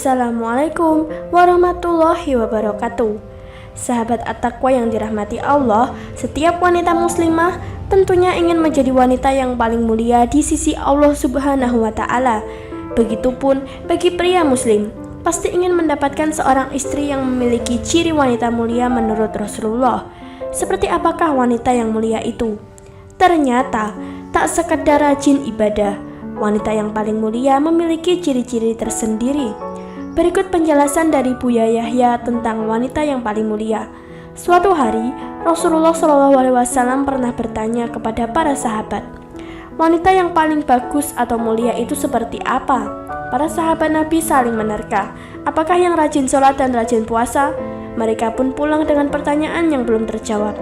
Assalamualaikum warahmatullahi wabarakatuh. Sahabat At-Taqwa yang dirahmati Allah, setiap wanita muslimah tentunya ingin menjadi wanita yang paling mulia di sisi Allah Subhanahu wa Ta'ala. Begitupun bagi pria muslim, pasti ingin mendapatkan seorang istri yang memiliki ciri wanita mulia menurut Rasulullah. Seperti apakah wanita yang mulia itu? Ternyata tak sekedar rajin ibadah, wanita yang paling mulia memiliki ciri-ciri tersendiri. Berikut penjelasan dari Buya Yahya tentang wanita yang paling mulia. Suatu hari, Rasulullah SAW pernah bertanya kepada para sahabat, wanita yang paling bagus atau mulia itu seperti apa? Para sahabat Nabi saling menerka, apakah yang rajin sholat dan rajin puasa? Mereka pun pulang dengan pertanyaan yang belum terjawab.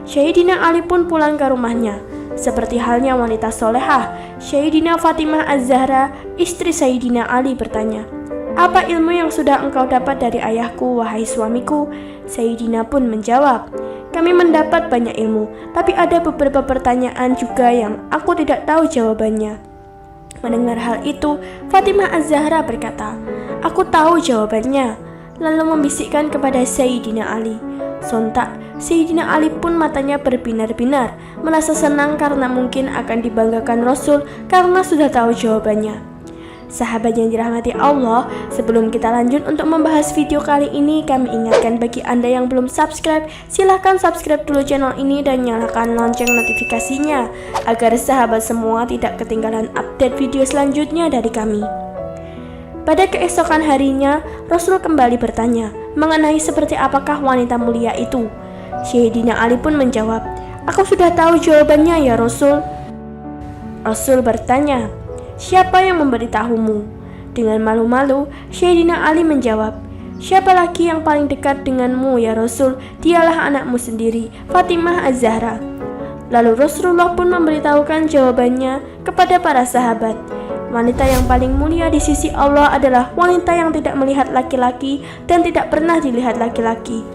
Sayyidina Ali pun pulang ke rumahnya. Seperti halnya wanita solehah, Sayyidina Fatimah Az-Zahra, istri Sayyidina Ali bertanya, "Apa ilmu yang sudah engkau dapat dari ayahku, wahai suamiku?" Sayyidina pun menjawab, "Kami mendapat banyak ilmu, tapi ada beberapa pertanyaan juga yang aku tidak tahu jawabannya." Mendengar hal itu, Fatimah Az-Zahra berkata, "Aku tahu jawabannya," lalu membisikkan kepada Sayyidina Ali. Sontak, Sayyidina Ali pun matanya berbinar-binar, merasa senang karena mungkin akan dibanggakan Rasul karena sudah tahu jawabannya. Sahabat yang dirahmati Allah, sebelum kita lanjut untuk membahas video kali ini, kami ingatkan bagi Anda yang belum subscribe, silahkan subscribe dulu channel ini dan nyalakan lonceng notifikasinya, agar sahabat semua tidak ketinggalan update video selanjutnya dari kami. Pada keesokan harinya, Rasul kembali bertanya mengenai seperti apakah wanita mulia itu. Sayyidina Ali pun menjawab, "Aku sudah tahu jawabannya ya Rasul." Rasul bertanya, "Siapa yang memberitahumu?" Dengan malu-malu, Sayyidina Ali menjawab, "Siapa lagi yang paling dekat denganmu ya Rasul? Dialah anakmu sendiri, Fatimah Az-Zahra." Lalu Rasulullah pun memberitahukan jawabannya kepada para sahabat. Wanita yang paling mulia di sisi Allah adalah wanita yang tidak melihat laki-laki dan tidak pernah dilihat laki-laki.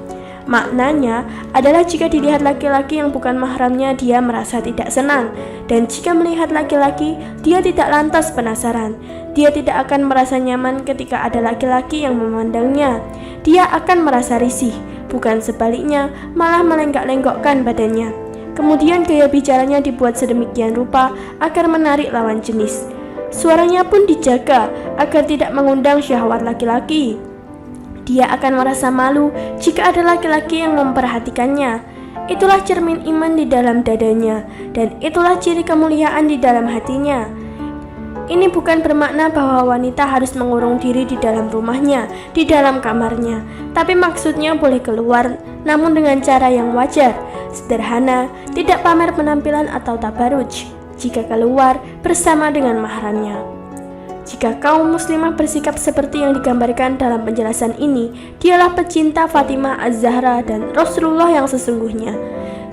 Maknanya adalah jika dilihat laki-laki yang bukan mahramnya, dia merasa tidak senang, dan jika melihat laki-laki, dia tidak lantas penasaran. Dia tidak akan merasa nyaman ketika ada laki-laki yang memandangnya. Dia akan merasa risih, bukan sebaliknya, malah melenggak-lenggokkan badannya. Kemudian gaya bicaranya dibuat sedemikian rupa agar menarik lawan jenis. Suaranya pun dijaga agar tidak mengundang syahwat laki-laki. Dia akan merasa malu jika ada laki-laki yang memperhatikannya. Itulah cermin iman di dalam dadanya, dan itulah ciri kemuliaan di dalam hatinya. Ini bukan bermakna bahwa wanita harus mengurung diri di dalam rumahnya, di dalam kamarnya, tapi maksudnya boleh keluar, namun dengan cara yang wajar, sederhana, tidak pamer penampilan atau tabaruj. Jika keluar bersama dengan mahramnya. Jika kaum muslimah bersikap seperti yang digambarkan dalam penjelasan ini, dialah pecinta Fatimah Az-Zahra dan Rasulullah yang sesungguhnya.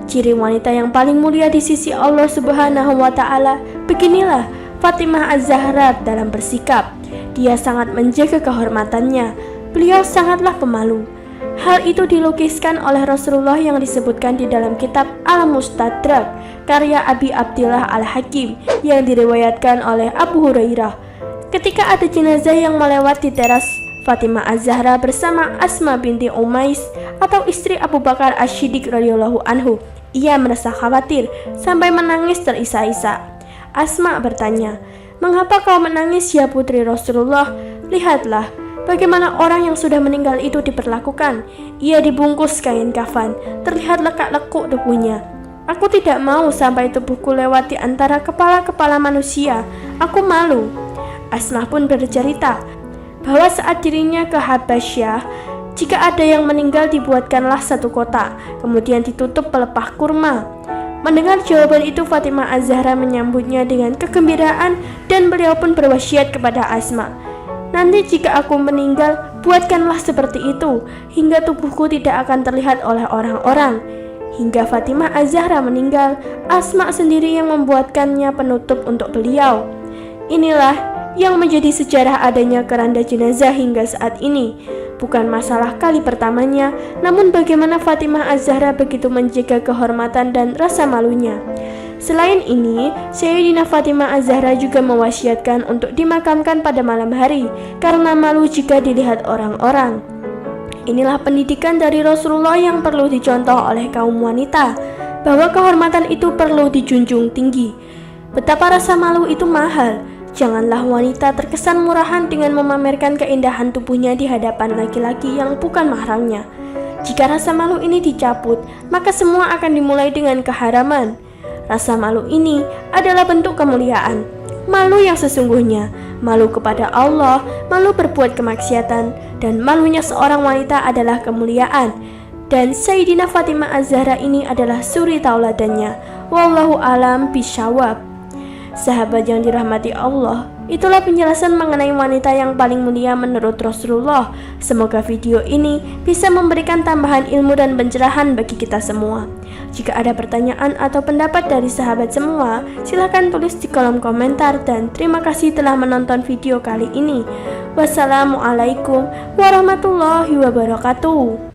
Ciri wanita yang paling mulia di sisi Allah Subhanahu wa Ta'ala, beginilah Fatimah Az-Zahra dalam bersikap. Dia sangat menjaga kehormatannya. Beliau sangatlah pemalu. Hal itu dilukiskan oleh Rasulullah yang disebutkan di dalam kitab Al-Mustadrak karya Abi Abdillah Al-Hakim yang diriwayatkan oleh Abu Hurairah. Ketika ada jenazah yang melewat di teras Fatimah Az-Zahra bersama Asma binti Umais atau istri Abu Bakar Asy-Siddiq radhiyallahu anhu, ia merasa khawatir sampai menangis terisak-isak. Asma bertanya, "Mengapa kau menangis ya putri Rasulullah? Lihatlah bagaimana orang yang sudah meninggal itu diperlakukan. Ia dibungkus kain kafan, terlihat lekak-lekuk debunya. Aku tidak mau sampai tubuhku lewat di antara kepala-kepala manusia. Aku malu." Asmah pun bercerita bahwa saat dirinya ke Habasyah, jika ada yang meninggal dibuatkanlah satu kotak, kemudian ditutup pelepah kurma. Mendengar jawaban itu, Fatimah Az-Zahra menyambutnya dengan kegembiraan dan beliau pun berwasiat kepada Asma, "Nanti jika aku meninggal, buatkanlah seperti itu, hingga tubuhku tidak akan terlihat oleh orang-orang." Hingga Fatimah Az-Zahra meninggal, Asma sendiri yang membuatkannya penutup untuk beliau. Inilah yang menjadi sejarah adanya keranda jenazah hingga saat ini. Bukan masalah kali pertamanya, namun bagaimana Fatimah Az-Zahra begitu menjaga kehormatan dan rasa malunya. Selain ini, Sayyidina Fatimah Az-Zahra juga mewasiatkan untuk dimakamkan pada malam hari karena malu jika dilihat orang-orang. Inilah pendidikan dari Rasulullah yang perlu dicontoh oleh kaum wanita, bahwa kehormatan itu perlu dijunjung tinggi. Betapa rasa malu itu mahal. Janganlah wanita terkesan murahan dengan memamerkan keindahan tubuhnya di hadapan laki-laki yang bukan mahramnya. Jika rasa malu ini dicabut, maka semua akan dimulai dengan keharaman. Rasa malu ini adalah bentuk kemuliaan, malu yang sesungguhnya, malu kepada Allah, malu berbuat kemaksiatan, dan malunya seorang wanita adalah kemuliaan. Dan Sayyidina Fatimah Az-Zahra ini adalah suri tauladannya. Wallahu alam bisyawab. Sahabat yang dirahmati Allah, itulah penjelasan mengenai wanita yang paling mulia menurut Rasulullah. Semoga video ini bisa memberikan tambahan ilmu dan pencerahan bagi kita semua. Jika ada pertanyaan atau pendapat dari sahabat semua, silahkan tulis di kolom komentar, dan terima kasih telah menonton video kali ini. Wassalamualaikum warahmatullahi wabarakatuh.